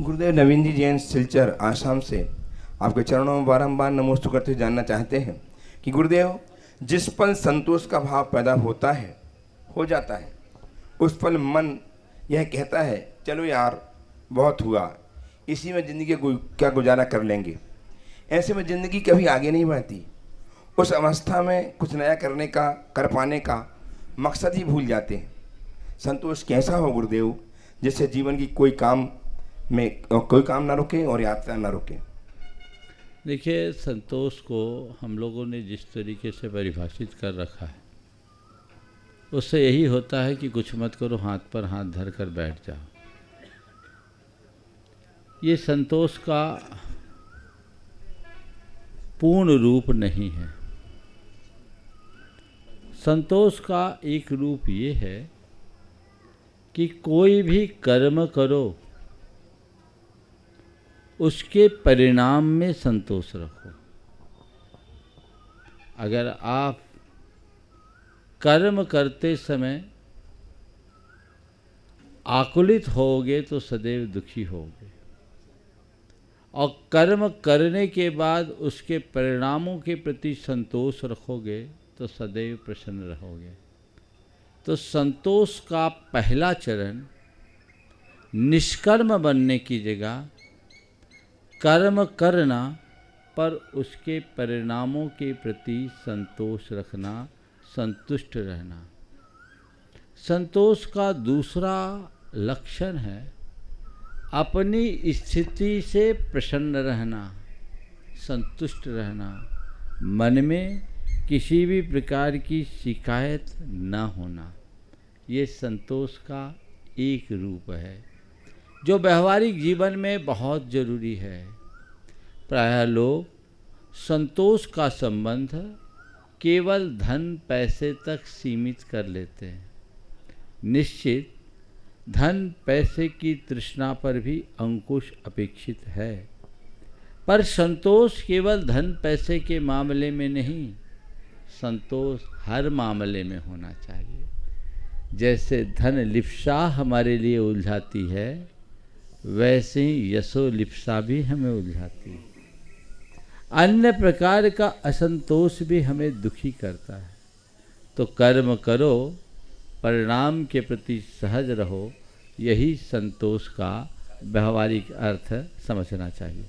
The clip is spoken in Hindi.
गुरुदेव नवीन जी जैन सिलचर आसाम से आपके चरणों में बारंबार नमोस्तु करते हुए जानना चाहते हैं कि गुरुदेव जिस पल संतोष का भाव पैदा होता है हो जाता है उस पल मन यह कहता है चलो यार बहुत हुआ, इसी में ज़िंदगी क्या गुजारा कर लेंगे। ऐसे में ज़िंदगी कभी आगे नहीं बढ़ती। उस अवस्था में कुछ नया करने का कर पाने का मकसद ही भूल जाते हैं। संतोष कैसा हो गुरुदेव जिससे जीवन की कोई काम ना रुके और यात्रा ना रुके। देखिए, संतोष को हम लोगों ने जिस तरीके से परिभाषित कर रखा है उससे यही होता है कि कुछ मत करो, हाथ पर हाथ धर कर बैठ जाओ। ये संतोष का पूर्ण रूप नहीं है। संतोष का एक रूप ये है कि कोई भी कर्म करो उसके परिणाम में संतोष रखो। अगर आप कर्म करते समय आकुलित होगे तो सदैव दुखी होगे, और कर्म करने के बाद उसके परिणामों के प्रति संतोष रखोगे तो सदैव प्रसन्न रहोगे। तो संतोष का पहला चरण निष्कर्म बनने की जगह कर्म करना पर उसके परिणामों के प्रति संतोष रखना, संतुष्ट रहना। संतोष का दूसरा लक्षण है अपनी स्थिति से प्रसन्न रहना, संतुष्ट रहना, मन में किसी भी प्रकार की शिकायत न होना। ये संतोष का एक रूप है जो व्यवहारिक जीवन में बहुत जरूरी है। प्रायः लोग संतोष का संबंध केवल धन पैसे तक सीमित कर लेते हैं। निश्चित धन पैसे की तृष्णा पर भी अंकुश अपेक्षित है, पर संतोष केवल धन पैसे के मामले में नहीं, संतोष हर मामले में होना चाहिए। जैसे धन लिप्सा हमारे लिए उलझाती है, वैसे ही यशो लिप्सा भी हमें उलझाती है। अन्य प्रकार का असंतोष भी हमें दुखी करता है। तो कर्म करो, परिणाम के प्रति सहज रहो, यही संतोष का व्यवहारिक अर्थ समझना चाहिए।